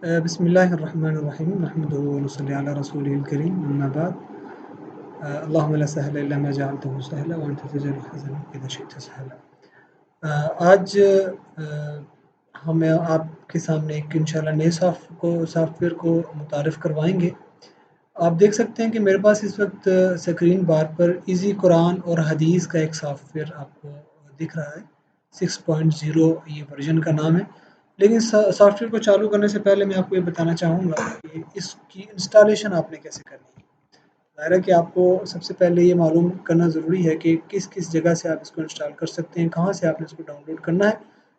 بسم الله الرحمن الرحيم نحمده ونصلي على رسوله الكريم أما بعد اللهم لا سهل إلا ما جعلته سهلا وأنت تجعل الحزن إذا شئت سهلا. آج ہم آپ کے سامنے ایک انشاءاللہ نئے سافٹ ویئر کو متعارف کروائیں گے. آپ دیکھ سکتے ہیں کہ میرے پاس اس وقت سکرین بار پر ایزی قرآن اور حدیث کا ایک سافٹ ویئر آپ کو دکھ رہا ہے. 6.0 یہ ورژن کا نام ہے. لیکن سافٹ ویئر کو چالو کرنے سے پہلے میں آپ کو یہ بتانا چاہوں گا کہ اس کی انسٹالیشن آپ نے کیسے کرنی ہے. ظاہر ہے کہ آپ کو سب سے پہلے یہ معلوم کرنا ضروری ہے کہ کس کس جگہ سے آپ اس کو انسٹال کر سکتے ہیں، کہاں سے آپ نے اس کو ڈاؤن لوڈ کرنا ہے.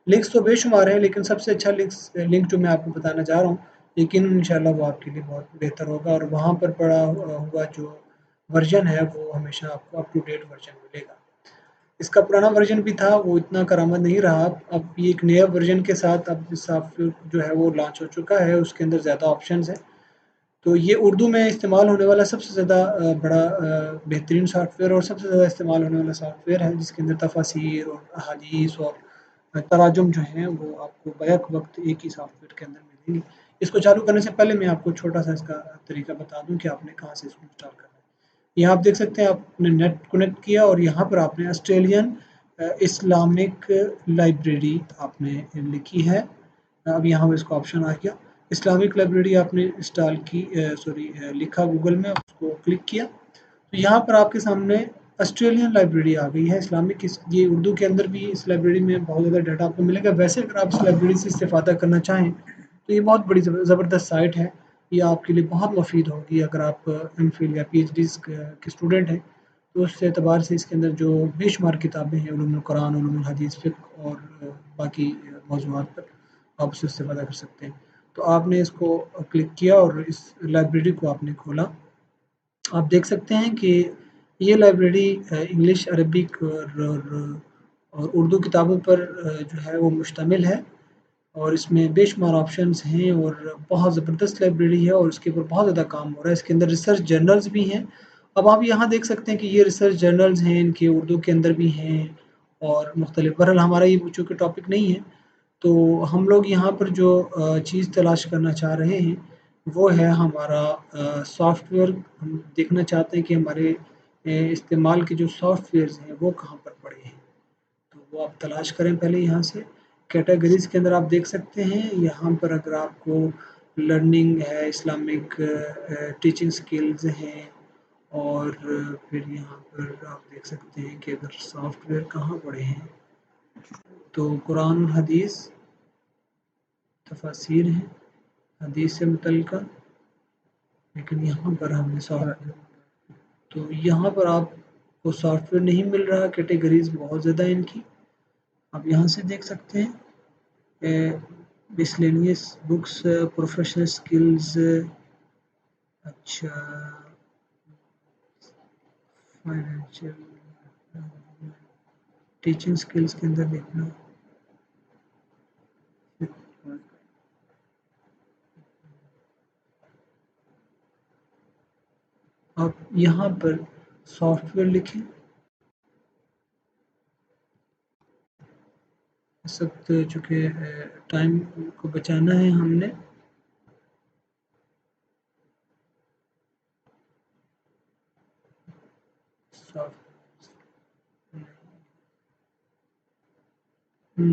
لنکس تو بے شمار ہیں، لیکن سب سے اچھا لنک جو میں آپ کو بتانا چاہ رہا ہوں، لیکن انشاءاللہ وہ آپ کے لیے بہت بہتر ہوگا، اور وہاں پر پڑا ہوا جو ورژن ہے وہ ہمیشہ آپ کو اپ ٹو ڈیٹ ورژن ملے گا. اس کا پرانا ورژن بھی تھا، وہ اتنا کارآمد نہیں رہا. اب یہ ایک نیا ورژن کے ساتھ اب سافٹ ویئر جو ہے وہ لانچ ہو چکا ہے. اس کے اندر زیادہ آپشنز ہیں. تو یہ اردو میں استعمال ہونے والا سب سے زیادہ بڑا بہترین سافٹ ویئر اور سب سے زیادہ استعمال ہونے والا سافٹ ویئر ہے، جس کے اندر تفاسیر اور احادیث اور تراجم جو ہیں وہ آپ کو بیک وقت ایک ہی سافٹ ویئر کے اندر ملیں گی. اس کو چالو کرنے سے پہلے میں آپ کو چھوٹا سا اس کا طریقہ بتا دوں کہ آپ نے کہاں سے اس کو انسٹال کرنا ہے. یہاں آپ دیکھ سکتے ہیں، آپ نے نیٹ کنیکٹ کیا اور یہاں پر آپ نے آسٹریلین اسلامک لائبریری آپ نے لکھی ہے. اب یہاں پر اس کا آپشن آ گیا، اسلامک لائبریری آپ نے انسٹال کی، لکھا گوگل میں، اس کو کلک کیا تو یہاں پر آپ کے سامنے آسٹریلین لائبریری آ گئی ہے اسلامک. یہ اردو کے اندر بھی اس لائبریری میں بہت زیادہ ڈیٹا آپ کو ملے گا. ویسے اگر آپ اس لائبریری سے استفادہ کرنا چاہیں تو یہ بہت بڑی زبردست سائٹ ہے. یہ آپ کے لیے بہت مفید ہوگی اگر آپ ایم فل یا پی ایچ ڈی کے اسٹوڈنٹ ہیں. تو اس اعتبار سے اس کے اندر جو بے شمار کتابیں ہیں، علوم القرآن، علوم الحدیث، فقہ اور باقی موضوعات پر آپ اس سے استفادہ کر سکتے ہیں. تو آپ نے اس کو کلک کیا اور اس لائبریری کو آپ نے کھولا. آپ دیکھ سکتے ہیں کہ یہ لائبریری انگلش، عربک اور اردو کتابوں پر جو ہے وہ مشتمل ہے، اور اس میں بے شمار آپشنز ہیں اور بہت زبردست لائبریری ہے، اور اس کے اوپر بہت زیادہ کام ہو رہا ہے. اس کے اندر ریسرچ جرنلز بھی ہیں. اب آپ یہاں دیکھ سکتے ہیں کہ یہ ریسرچ جرنلز ہیں، ان کے اردو کے اندر بھی ہیں اور مختلف. بہرحال ہمارا یہ چونکہ ٹاپک نہیں ہے، تو ہم لوگ یہاں پر جو چیز تلاش کرنا چاہ رہے ہیں وہ ہے ہمارا سافٹ ویئر. ہم دیکھنا چاہتے ہیں کہ ہمارے استعمال کے جو سافٹ ویئرز ہیں وہ کہاں پر پڑے ہیں. تو وہ آپ تلاش کریں. پہلے یہاں سے کیٹیگریز کے اندر آپ دیکھ سکتے ہیں، یہاں پر اگر آپ کو لرننگ ہے، اسلامک ٹیچنگ سکلز ہیں، اور پھر یہاں پر آپ دیکھ سکتے ہیں کہ اگر سافٹ ویئر کہاں پڑے ہیں تو قرآن حدیث، تفاسیر ہیں حدیث سے متعلقہ. لیکن یہاں پر ہم نے سافٹ ویئر، تو یہاں پر آپ کو سافٹ ویئر نہیں مل رہا. کیٹیگریز بہت زیادہ ہیں ان کی. آپ یہاں سے دیکھ سکتے ہیں مسلینیس بکس، پروفیشنل سکلز، اچھا فائنینشیل، ٹیچنگ سکلز کے اندر دیکھنا. آپ یہاں پر سافٹ ویئر لکھیں. اس وقت چونکہ ٹائم کو بچانا ہے ہم نے،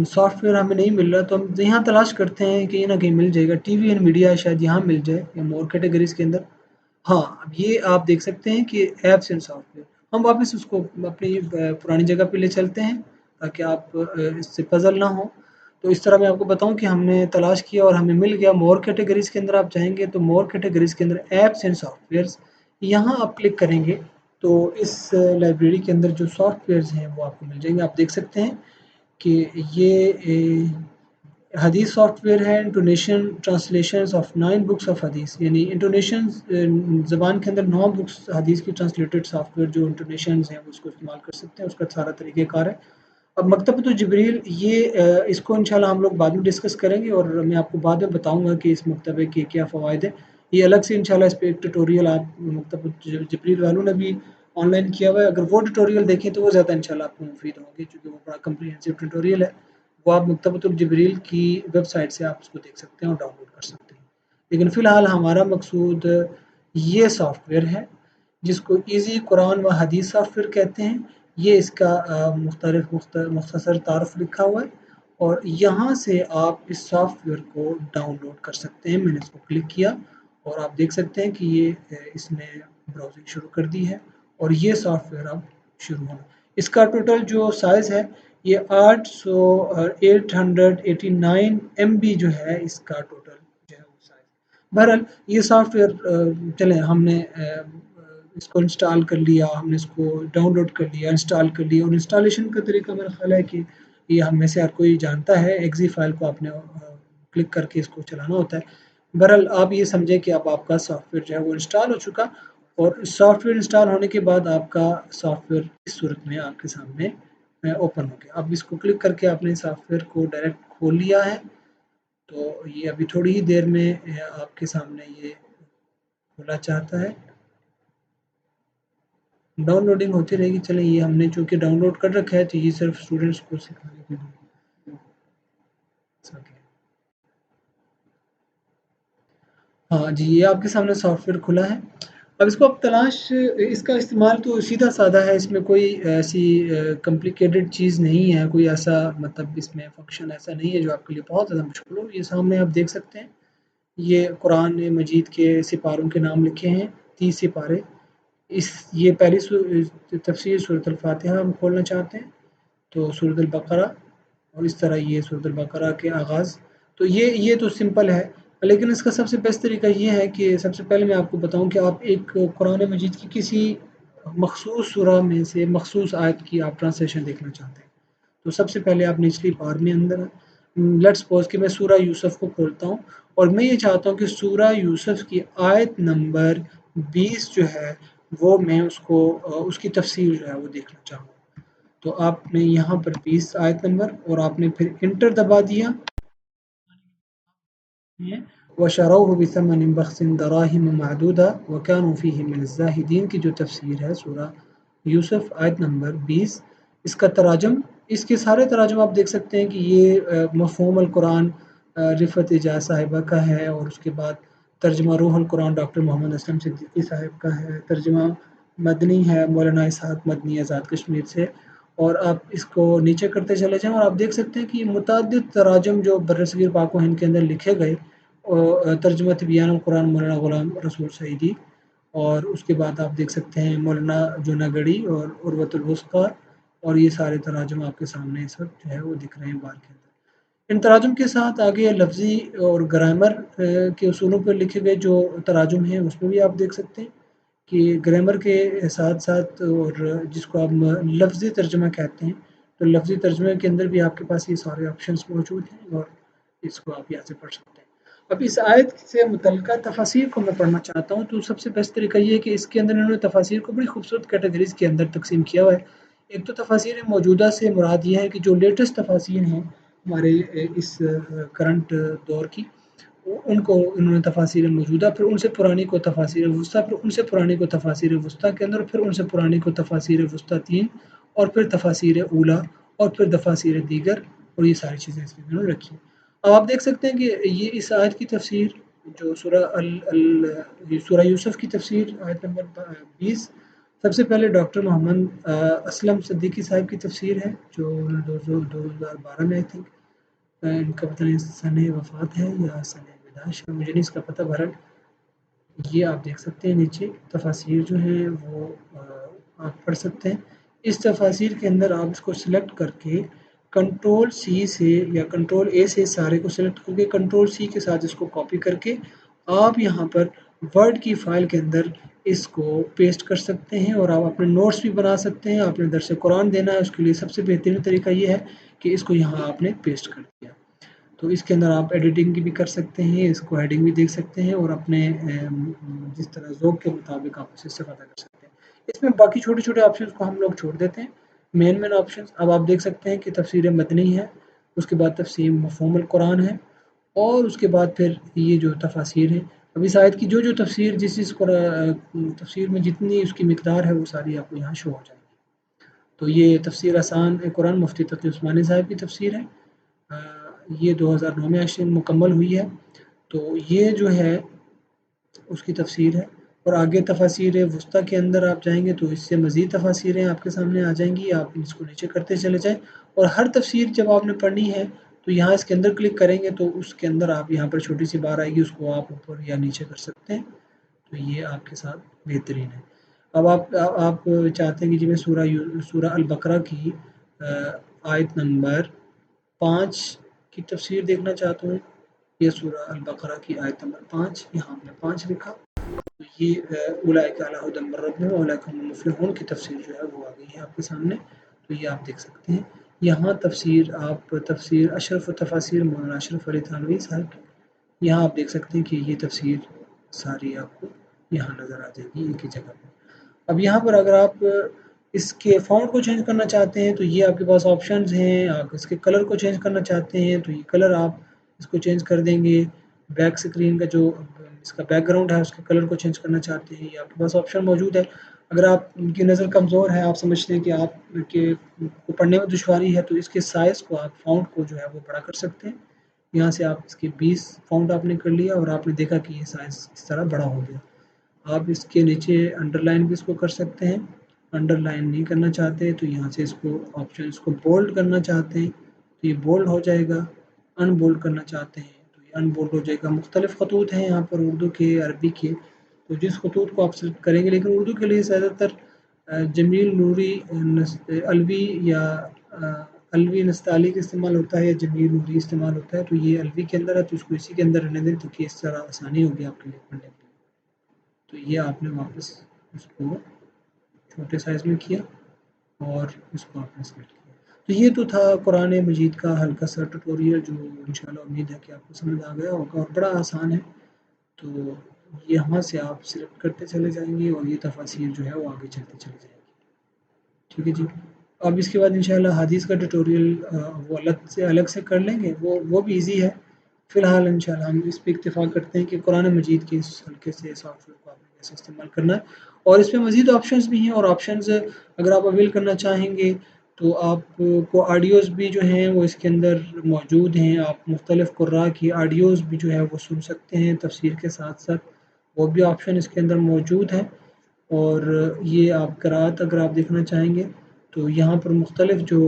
سافٹ ویئر ہمیں نہیں مل رہا، تو ہم یہاں تلاش کرتے ہیں کہ نہ کہیں مل جائے گا. ٹی وی اینڈ میڈیا شاید یہاں مل جائے یا مور کیٹیگریز کے اندر. ہاں، اب یہ آپ دیکھ سکتے ہیں کہ ایپس اینڈ سافٹ ویئر. ہم واپس اس کو اپنی پرانی جگہ پہ لے چلتے ہیں تاکہ آپ اس سے پزل نہ ہو. تو اس طرح میں آپ کو بتاؤں کہ ہم نے تلاش کیا اور ہمیں مل گیا. مور کیٹیگریز کے اندر آپ جائیں گے تو مور کیٹیگریز کے اندر ایپس اینڈ سافٹ ویئرس، یہاں آپ کلک کریں گے تو اس لائبریری کے اندر جو سافٹ ویئرز ہیں وہ آپ کو مل جائیں گے. آپ دیکھ سکتے ہیں کہ یہ حدیث سافٹ ویئر ہے. Intonation translations of 9 books of حدیث، یعنی انٹونیشن زبان کے اندر 9 بکس حدیث کی ٹرانسلیٹڈ سافٹ ویئر جو انٹونیشنز ہیں وہ اس کو استعمال کر سکتے ہیں. اس کا سارا طریقہ کار ہے. اب مکتبۃ الجبریل، یہ اس کو انشاءاللہ ہم لوگ بعد میں ڈسکس کریں گے، اور میں آپ کو بعد میں بتاؤں گا کہ اس مکتبے کے کیا فوائد ہیں. یہ الگ سے انشاءاللہ اس پہ ایک ٹیوٹوریل آپ مکتبۃ الجبریل والوں نے بھی آن لائن کیا ہوا ہے. اگر وہ ٹیوٹوریل دیکھیں تو وہ زیادہ انشاءاللہ آپ کو مفید ہوں گے، چونکہ وہ بڑا کمپریہنسو ٹیوٹوریل ہے. وہ آپ مکتبۃ الجبریل کی ویب سائٹ سے آپ اس کو دیکھ سکتے ہیں اور ڈاؤن لوڈ کر سکتے ہیں. لیکن فی الحال ہمارا مقصود یہ سافٹ ویئر ہے جس کو ایزی قرآن و حدیث سافٹ ویئر کہتے ہیں. یہ اس کا مختصر تعارف لکھا ہوا ہے اور یہاں سے آپ اس سافٹ ویئر کو ڈاؤن لوڈ کر سکتے ہیں. میں نے اس کو کلک کیا اور آپ دیکھ سکتے ہیں کہ یہ اس نے براؤزنگ شروع کر دی ہے اور یہ سافٹ ویئر اب شروع ہونا. اس کا ٹوٹل جو سائز ہے یہ 889 MB جو ہے اس کا ٹوٹل جو ہے وہ سائز. بہرحال یہ سافٹ ویئر چلیں ہم نے اس کو انسٹال کر لیا, ہم نے اس کو ڈاؤن لوڈ کر لیا, انسٹال کر لیا, اور انسٹالیشن کا طریقہ میرا خیال ہے کہ یہ ہم میں سے ہر کوئی جانتا ہے. ایگزی فائل کو آپ نے کلک کر کے اس کو چلانا ہوتا ہے. بہرحال آپ یہ سمجھیں کہ اب آپ کا سافٹ ویئر جو ہے وہ انسٹال ہو چکا, اور سافٹ ویئر انسٹال ہونے کے بعد آپ کا سافٹ ویئر اس صورت میں آپ کے سامنے اوپن ہو گیا. اب اس کو کلک کر کے آپ نے سافٹ ویئر کو ڈائریکٹ کھول لیا ہے, تو یہ ابھی تھوڑی ہی دیر میں آپ کے سامنے یہ کھولا چاہتا ہے. ڈاؤن لوڈنگ ہوتی رہے گی. چلیں یہ ہم نے چونکہ ڈاؤن لوڈ کر رکھا ہے تو یہ صرف اسٹوڈنٹس کو سکھانے کے لیے. ہاں جی, یہ آپ کے سامنے سافٹ ویئر کھلا ہے. اب اس کو اب تلاش, اس کا استعمال تو سیدھا سادہ ہے, اس میں کوئی ایسی کمپلیکیٹڈ چیز نہیں ہے, کوئی ایسا مطلب اس میں فنکشن ایسا نہیں ہے جو آپ کے لیے بہت زیادہ مشکل ہو. یہ سامنے آپ دیکھ سکتے ہیں, یہ قرآن مجید کے سپاروں کے نام لکھے ہیں, 30 سپارے. یہ پہلی تفسیر صورت الفاتحہ ہم کھولنا چاہتے ہیں تو صورت البقرہ, اور اس طرح یہ صورت البقرہ کے آغاز. تو یہ تو سمپل ہے, لیکن اس کا سب سے بیسٹ طریقہ یہ ہے کہ سب سے پہلے میں آپ کو بتاؤں کہ آپ ایک قرآن مجید کی کسی مخصوص سورہ میں سے مخصوص آیت کی آپ ٹرانسلیشن دیکھنا چاہتے ہیں. تو سب سے پہلے آپ نچلی بار میں اندر لیٹس سپوز کہ میں سورہ یوسف کو کھولتا ہوں اور میں یہ چاہتا ہوں کہ سورہ یوسف کی آیت نمبر 20 جو ہے وہ میں اس کی تفسیر جو ہے وہ دیکھنا چاہوں. تو آپ نے یہاں پر 20 آیت نمبر اور آپ نے پھر انٹر دبا دیا. وَشَرَوْهُ بِثَمَنٍ بَخْسٍ دَرَاهِمَ مَعْدُودَةٍ وَكَانُوا فِيهِ مِنَ الزَّاهِدِينَ کی جو تفسیر ہے سورہ یوسف آیت نمبر 20. اس کا تراجم, اس کے سارے تراجم آپ دیکھ سکتے ہیں کہ یہ مفہوم القرآن رفعت اعجاز صاحبہ کا ہے, اور اس کے بعد ترجمہ روح القرآن ڈاکٹر محمد اسلم صدیقی صاحب کا ہے, ترجمہ مدنی ہے مولانا اسحاق مدنی آزاد کشمیر سے. اور آپ اس کو نیچے کرتے چلے جائیں اور آپ دیکھ سکتے ہیں کہ متعدد تراجم جو برصغیر پاک و ہند کے اندر لکھے گئے, ترجمہ تبیان القرآن مولانا غلام رسول سعیدی, اور اس کے بعد آپ دیکھ سکتے ہیں مولانا جوناگڑھی اور عروۃ الوثقی, اور یہ سارے تراجم آپ کے سامنے اس وقت جو ہے وہ دکھ رہے ہیں بار کے اندر. ان تراجم کے ساتھ آگے لفظی اور گرامر کے اصولوں پر لکھے گئے جو تراجم ہیں اس میں بھی آپ دیکھ سکتے ہیں کہ گرامر کے ساتھ ساتھ, اور جس کو آپ لفظی ترجمہ کہتے ہیں, تو لفظی ترجمے کے اندر بھی آپ کے پاس یہ سارے آپشنس موجود ہیں اور اس کو آپ یہاں سے پڑھ سکتے ہیں. اب اس آیت سے متعلقہ تفاسیر کو میں پڑھنا چاہتا ہوں, تو سب سے بیسٹ طریقہ یہ ہے کہ اس کے اندر انہوں نے تفاسیر کو بڑی خوبصورت کیٹیگریز کے اندر تقسیم کیا ہوا ہے. ایک تو تفاسیر موجودہ سے مراد یہ ہے کہ جو لیٹسٹ تفاسیر ہیں ہمارے اس کرنٹ دور کی, ان کو انہوں نے تفاسیر موجودہ, پھر ان سے پرانی کو تفاسیر وسطیٰ, پھر ان سے پرانی کو تفاسیر وسطیٰ کے اندر, پھر ان سے پرانی کو تفاسیر وسطیٰ 3, اور پھر تفاسیر اولیٰ, اور پھر تفاسیر دیگر, اور یہ ساری چیزیں اس میں انہوں نے رکھی. اب آپ دیکھ سکتے ہیں کہ یہ اس آیت کی تفسیر جو سورہ یوسف کی تفسیر آیت نمبر 20, سب سے پہلے ڈاکٹر محمد اسلم صدیقی صاحب کی تفسیر ہے جو 2012 میں آئی تھنک, ان کا پتہ نہیں سن وفات ہے یا سن پیدائش ہے, مجھے نہیں اس کا پتہ. بہرحال یہ آپ دیکھ سکتے ہیں نیچے تفاسیر جو ہیں وہ آپ پڑھ سکتے ہیں. اس تفاسیر کے اندر آپ اس کو سلیکٹ کر کے کنٹرول سی سے یا کنٹرول اے سے سارے کو سلیکٹ کر کے کنٹرول سی کے ساتھ اس کو کاپی کر کے آپ یہاں پر ورڈ کی فائل کے اندر اس کو پیسٹ کر سکتے ہیں, اور آپ اپنے نوٹس بھی بنا سکتے ہیں. آپ نے درس قرآن دینا ہے, اس کے لیے سب سے بہترین طریقہ یہ ہے کہ اس کو یہاں آپ نے پیسٹ کر دیا. تو اس کے اندر آپ ایڈیٹنگ بھی کر سکتے ہیں, اس کو ہیڈنگ بھی دیکھ سکتے ہیں, اور اپنے جس طرح ذوق کے مطابق آپ اسے استفادہ کر سکتے ہیں. اس میں باقی چھوٹے چھوٹے آپشنس کو ہم لوگ چھوڑ دیتے ہیں. مین آپشنس اب آپ دیکھ سکتے ہیں کہ تفسیر مدنی ہے, اس کے بعد تفسیر مفہوم القرآن ہے, اور اس کے بعد پھر یہ جو تفاسیر ہیں. اب اس آیت کی جو تفسیر جس تفسیر میں جتنی اس کی مقدار ہے وہ ساری آپ کو یہاں شو ہو جائے گی. تو یہ تفسیر آسان قرآن مفتی تقی عثمانی صاحب کی تفسیر ہے, یہ 2009 میں مکمل ہوئی ہے. تو یہ جو ہے اس کی تفسیر ہے، اور آگے تفاسیر وسطیٰ کے اندر آپ جائیں گے تو اس سے مزید تفاسیریں آپ کے سامنے آ جائیں گی، آپ اس کو نیچے کرتے چلے جائیں، اور ہر تفسیر جب آپ نے پڑھنی ہے تو یہاں اس کے اندر کلک کریں گے تو اس کے اندر آپ یہاں پر چھوٹی سی بار آئے گی، اس کو آپ اوپر یا نیچے کر سکتے ہیں، تو یہ آپ کے ساتھ بہترین ہے۔ اب آپ چاہتے ہیں کہ جی میں سورہ البقرہ کی آیت نمبر 5 کی تفسیر دیکھنا چاہتا ہوں، یہ سورہ البقرہ کی آیت نمبر 5، یہاں ہم نے 5 لکھا، تو یہ اولئک علی ھدی من ربہم واولئک هم المفلحون کی تفسیر جو ہے وہ آ گئی ہے آپ کے سامنے، تو یہ آپ دیکھ سکتے ہیں۔ یہاں تفسیر اشرف التفاسیر مولانا اشرف علی تھانوی صاحب کی، یہاں آپ دیکھ سکتے ہیں کہ یہ تفسیر ساری آپ کو یہاں نظر آ جائے گی ایک ہی جگہ پہ۔ اب یہاں پر اگر آپ اس کے فونٹ کو چینج کرنا چاہتے ہیں تو یہ آپ کے پاس آپشنز ہیں، آپ اس کے کلر کو چینج کرنا چاہتے ہیں تو یہ کلر آپ اس کو چینج کر دیں گے، بیک سکرین کا جو اس کا بیک گراؤنڈ ہے اس کے کلر کو چینج کرنا چاہتے ہیں، یہ آپ کے پاس آپشن موجود ہے۔ اگر آپ کی نظر کمزور ہے، آپ سمجھتے ہیں کہ آپ کے کو پڑھنے میں دشواری ہے تو اس کے سائز کو آپ فونٹ کو جو ہے وہ بڑا کر سکتے ہیں، یہاں سے آپ اس کے 20 فونٹ آپ نے کر لیا اور آپ نے دیکھا کہ یہ سائز اس طرح بڑا ہو گیا۔ آپ اس کے نیچے انڈر لائن بھی اس کو کر سکتے ہیں، انڈر لائن نہیں کرنا چاہتے تو یہاں سے اس کو آپشن اس کو بولڈ کرنا چاہتے ہیں تو یہ بولڈ ہو جائے گا، ان بولڈ کرنا چاہتے ہیں تو یہ ان بولڈ ہو جائے گا۔ مختلف خطوط ہیں یہاں پر اردو کے، عربی کے، تو جس خطوط کو آپ سلیکٹ کریں گے، لیکن اردو کے لیے زیادہ تر جمیل نوری الوی یا الوی نستعلی کا استعمال ہوتا ہے یا جمیل نوری استعمال ہوتا ہے، تو یہ الوی کے اندر ہے تو اس کو اسی کے اندر رہنے دیں تاکہ اس طرح آسانی ہوگی آپ کے لیے پڑھنے کے لیے۔ تو یہ آپ نے واپس اس کو چھوٹے سائز میں کیا اور اس کو آپ نے سلیکٹ کیا۔ تو یہ تو تھا قرآن مجید کا ہلکا سا ٹیوٹوریل جو انشاءاللہ امید ہے کہ آپ کو سمجھ آ گیا ہوگا اور بڑا آسان ہے، تو یہاں سے آپ سلیکٹ کرتے چلے جائیں گے اور یہ تفاسیر جو ہے وہ آگے چلتے چلے جائیں گے۔ ٹھیک ہے جی، اب اس کے بعد انشاءاللہ حدیث کا ٹیوٹوریل وہ الگ سے کر لیں گے، وہ بھی ایزی ہے۔ فی الحال انشاءاللہ ہم اس پہ اکتفا کرتے ہیں کہ قرآن مجید کے اس ہلکے سے سافٹ ویئر کو آپ نے کیسے استعمال کرنا ہے، اور اس میں مزید آپشنز بھی ہیں، اور آپشنز اگر آپ اویل کرنا چاہیں گے تو آپ کو آڈیوز بھی جو ہیں وہ اس کے اندر موجود ہیں، آپ مختلف قراء کی آڈیوز بھی جو ہے وہ سن سکتے ہیں تفسیر کے ساتھ ساتھ، وہ بھی آپشن اس کے اندر موجود ہے۔ اور یہ آپ قراءت اگر آپ دیکھنا چاہیں گے تو یہاں پر مختلف جو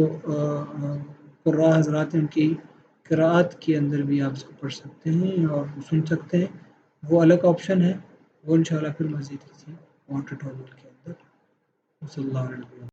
قراء حضرات ہیں ان کی قراءت کے اندر بھی آپ اس کو پڑھ سکتے ہیں اور سن سکتے ہیں، وہ الگ آپشن ہے، وہ انشاءاللہ پھر مزید کسی اور ٹیوٹوریل کے اندر۔ صلی اللہ علیہ وسلم۔